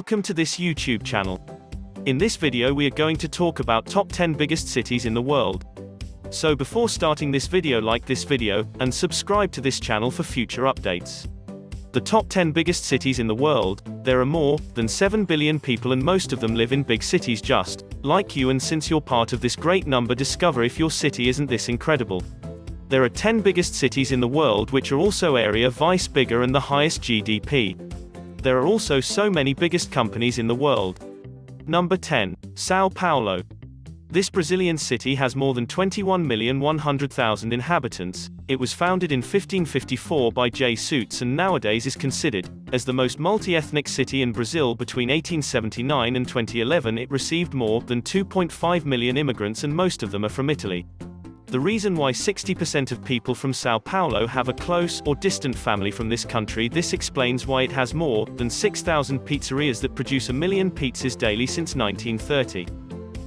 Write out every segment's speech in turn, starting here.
Welcome to this YouTube channel. In this video we are going to talk about top 10 biggest cities in the world. So before starting this video, like this video, and subscribe to this channel for future updates. The top 10 biggest cities in the world. There are more than 7 billion people and most of them live in big cities just like you, and since you're part of this great number, discover if your city isn't this incredible. There are 10 biggest cities in the world which are also area-wise bigger and the highest GDP. There are also so many biggest companies in the world. Number 10. Sao Paulo. This Brazilian city has more than 21,100,000 inhabitants. It was founded in 1554 by Jesuits and nowadays is considered as the most multi-ethnic city in Brazil. Between 1879 and 2011 it received more than 2.5 million immigrants, and most of them are from Italy. The reason why 60% of people from Sao Paulo have a close or distant family from this country. This explains why it has more than 6,000 pizzerias that produce 1 million pizzas daily since 1930.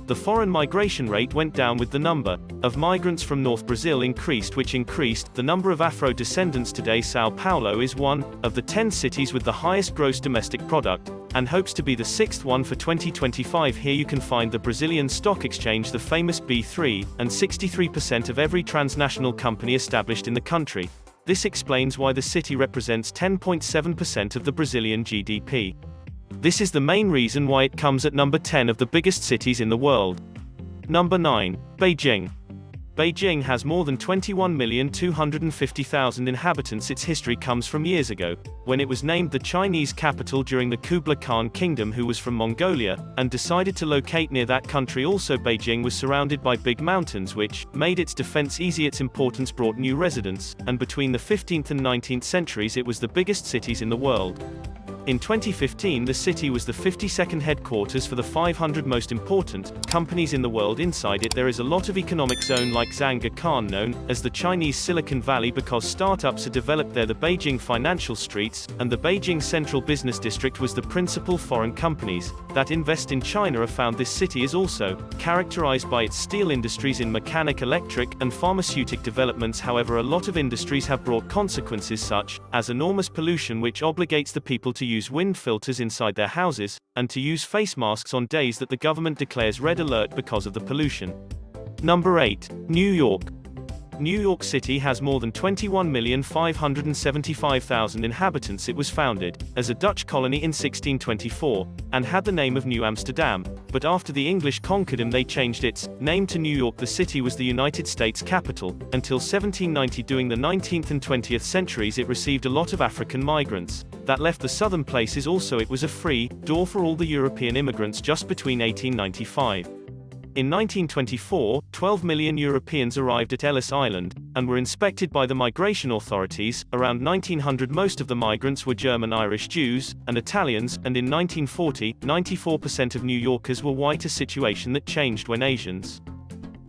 The foreign migration rate went down with the number of migrants from North Brazil increased, which increased the number of Afro descendants. Today Sao Paulo is one of the 10 cities with the highest gross domestic product, and hopes to be the 6th one for 2025. Here you can find the Brazilian Stock Exchange, the famous B3, and 63% of every transnational company established in the country. This explains why the city represents 10.7% of the Brazilian GDP. This is the main reason why it comes at number 10 of the biggest cities in the world. Number 9. Beijing. Beijing has more than 21,250,000 inhabitants. Its history comes from years ago, when it was named the Chinese capital during the Kubla Khan Kingdom, who was from Mongolia, and decided to locate near that country. Also, Beijing was surrounded by big mountains, which made its defense easy. Its importance brought new residents, and between the 15th and 19th centuries it was the biggest cities in the world. In 2015, the city was the 52nd headquarters for the 500 most important companies in the world. Inside it there is a lot of economic zone like Shanghai, known as the Chinese Silicon Valley because startups are developed there. The Beijing financial streets and the Beijing Central Business District was the principal foreign companies that invest in China are found. This city is also characterized by its steel industries in mechanic, electric, and pharmaceutic developments. However, a lot of industries have brought consequences such as enormous pollution, which obligates the people to use wind filters inside their houses, and to use face masks on days that the government declares red alert because of the pollution. Number 8. New York. New York City has more than 21,575,000 inhabitants. It was founded as a Dutch colony in 1624, and had the name of New Amsterdam, but after the English conquered them they changed its name to New York. The city was the United States capital until 1790. During the 19th and 20th centuries it received a lot of African migrants that left the southern places. Also, it was a free door for all the European immigrants just between 1895. In 1924, 12 million Europeans arrived at Ellis Island, and were inspected by the migration authorities. Around 1900 most of the migrants were German, Irish, Jews, and Italians, and in 1940, 94% of New Yorkers were white, a situation that changed when Asians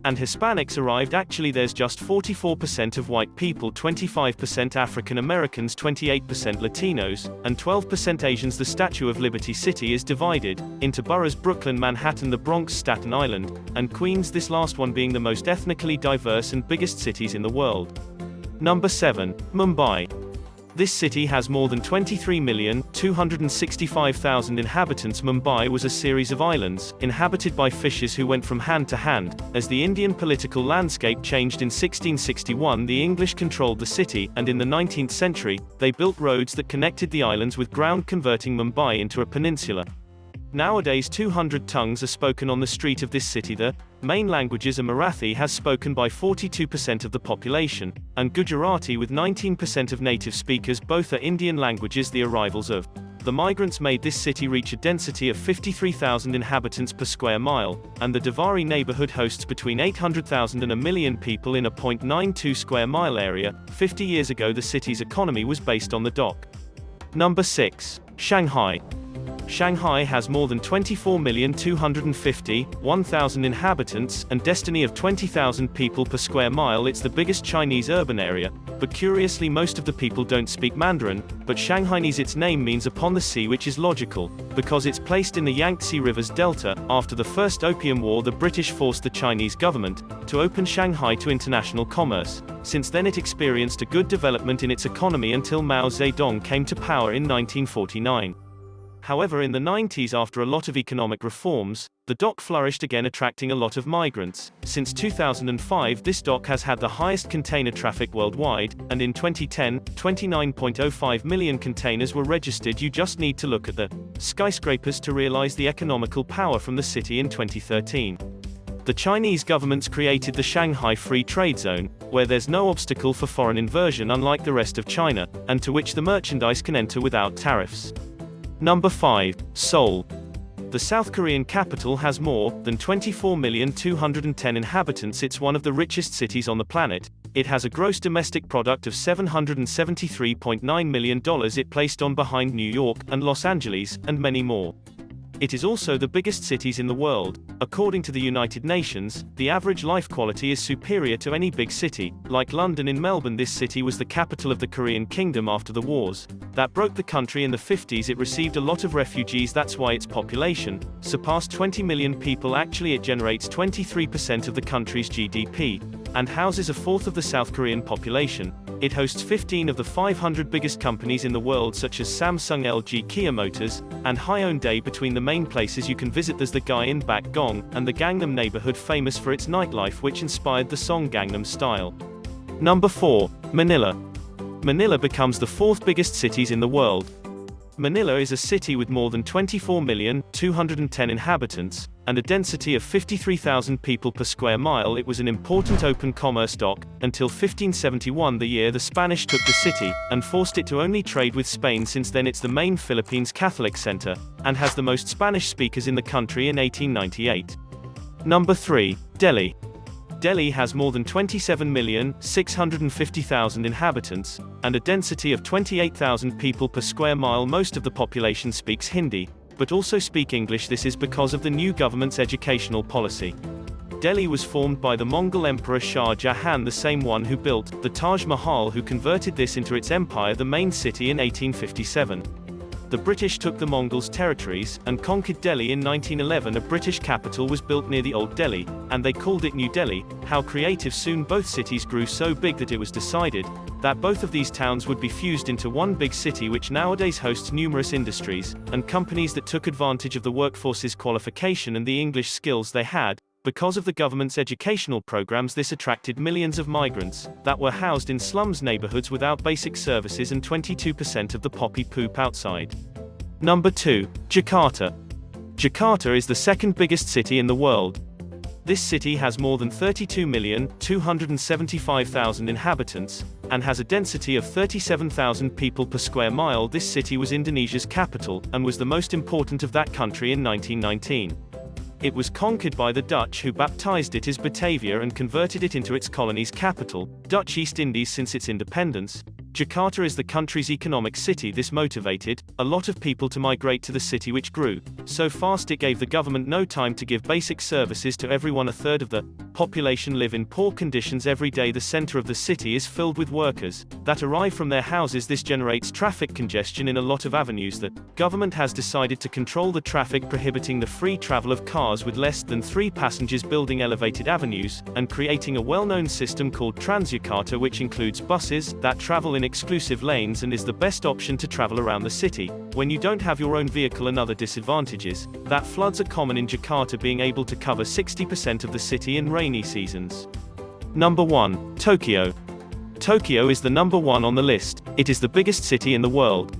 and Hispanics arrived. Actually there's just 44% of white people, 25% African Americans, 28% Latinos, and 12% Asians. The Statue of Liberty City is divided into boroughs: Brooklyn, Manhattan, the Bronx, Staten Island, and Queens, this last one being the most ethnically diverse and biggest cities in the world. Number 7. Mumbai. This city has more than 23,265,000 inhabitants. Mumbai was a series of islands, inhabited by fishes who went from hand to hand. As the Indian political landscape changed in 1661, the English controlled the city, and in the 19th century, they built roads that connected the islands with ground, converting Mumbai into a peninsula. Nowadays 200 tongues are spoken on the street of this city. The main languages are Marathi, has spoken by 42% of the population, and Gujarati with 19% of native speakers. Both are Indian languages. The arrivals of the migrants made this city reach a density of 53,000 inhabitants per square mile, and the Davari neighborhood hosts between 800,000 and 1 million people in a 0.92 square mile area. 50 years ago the city's economy was based on the dock. Number 6. Shanghai. Shanghai has more than 24,251,000 inhabitants, and destiny of 20,000 people per square mile. It's the biggest Chinese urban area, but curiously most of the people don't speak Mandarin, but Shanghainese, its name means upon the sea, which is logical, because it's placed in the Yangtze River's delta. After the First Opium War the British forced the Chinese government to open Shanghai to international commerce. Since then it experienced a good development in its economy until Mao Zedong came to power in 1949. However, in the 90s, after a lot of economic reforms, the dock flourished again, attracting a lot of migrants. Since 2005, this dock has had the highest container traffic worldwide, and in 2010, 29.05 million containers were registered. You just need to look at the skyscrapers to realize the economical power from the city in 2013. The Chinese government's created the Shanghai Free Trade Zone, where there's no obstacle for foreign invasion unlike the rest of China, and to which the merchandise can enter without tariffs. Number 5. Seoul. The South Korean capital has more than 24,210,000 inhabitants. It's one of the richest cities on the planet. It has a gross domestic product of $773.9 million. It placed on behind New York and Los Angeles, and many more. It is also the biggest cities in the world. According to the United Nations, the average life quality is superior to any big city. Like London in Melbourne, this city was the capital of the Korean Kingdom after the wars that broke the country in the 50s. It received a lot of refugees. That's why its population surpassed 20 million people. Actually, it generates 23% of the country's GDP and houses a fourth of the South Korean population. It hosts 15 of the 500 biggest companies in the world, such as Samsung, LG, Kia Motors, and Hyundai. Between the main places you can visit, there's the Gyeonggi Bakgong and the Gangnam neighborhood, famous for its nightlife, which inspired the song Gangnam Style. Number 4. Manila. Manila becomes the fourth biggest cities in the world. Manila is a city with more than 24,210,000 inhabitants, and a density of 53,000 people per square mile. It was an important open commerce dock, until 1571, the year the Spanish took the city, and forced it to only trade with Spain. Since then it's the main Philippines Catholic center, and has the most Spanish speakers in the country in 1898. Number 3. Delhi. Delhi has more than 27,650,000 inhabitants, and a density of 28,000 people per square mile. Most of the population speaks Hindi, but also speak English. This is because of the new government's educational policy. Delhi was formed by the Mongol Emperor Shah Jahan, the same one who built the Taj Mahal, who converted this into its empire, the main city, in 1857. The British took the Mongols' territories and conquered Delhi in 1911. A British capital was built near the Old Delhi, and they called it New Delhi. How creative! Soon both cities grew so big that it was decided that both of these towns would be fused into one big city, which nowadays hosts numerous industries and companies that took advantage of the workforce's qualification and the English skills they had. Because of the government's educational programs, this attracted millions of migrants that were housed in slums neighborhoods without basic services, and 22% of the poppy poop outside. Number 2. Jakarta. Jakarta is the second biggest city in the world. This city has more than 32,275,000 inhabitants, and has a density of 37,000 people per square mile. This city was Indonesia's capital, and was the most important of that country in 1919. It was conquered by the Dutch, who baptized it as Batavia and converted it into its colony's capital, Dutch East Indies. Since its independence, Jakarta is the country's economic city. This motivated a lot of people to migrate to the city, which grew so fast it gave the government no time to give basic services to everyone. A third of the population live in poor conditions every day. The center of the city is filled with workers that arrive from their houses. This generates traffic congestion in a lot of avenues. The government has decided to control the traffic, prohibiting the free travel of cars with less than 3 passengers, building elevated avenues, and creating a well-known system called Transjakarta, which includes buses that travel in exclusive lanes and is the best option to travel around the city when you don't have your own vehicle. Another disadvantage is that floods are common in Jakarta, being able to cover 60% of the city in rainy seasons. Number 1. Tokyo. Tokyo is the number 1 on the list. It is the biggest city in the world.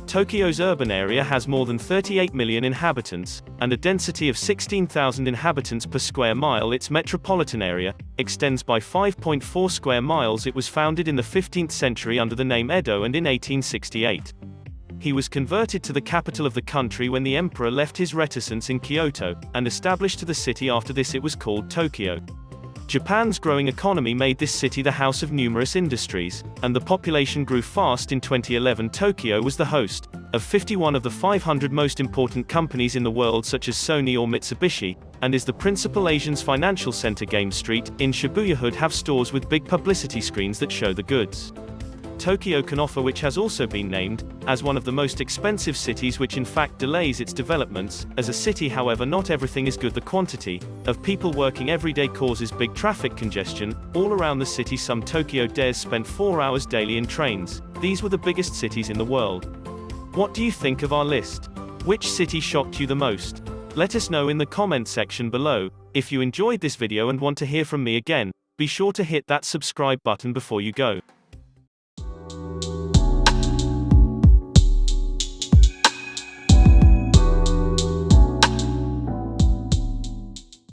Tokyo's urban area has more than 38 million inhabitants, and a density of 16,000 inhabitants per square mile. Its metropolitan area extends by 5.4 square miles. It was founded in the 15th century under the name Edo, and in 1868, he was converted to the capital of the country when the emperor left his residence in Kyoto, and established to the city. After this it was called Tokyo. Japan's growing economy made this city the house of numerous industries, and the population grew fast. In 2011, Tokyo was the host of 51 of the 500 most important companies in the world, such as Sony or Mitsubishi, and is the principal Asian's financial center. Game Street in Shibuya Hood have stores with big publicity screens that show the goods Tokyo can offer, which has also been named as one of the most expensive cities, which in fact delays its developments as a city. However, not everything is good. The quantity of people working every day causes big traffic congestion all around the city. Some Tokyo dares spent 4 hours daily in trains. These were the biggest cities in the world. What do you think of our list? Which city shocked you the most? Let us know in the comment section below. If you enjoyed this video and want to hear from me again, be sure to hit that subscribe button before you go.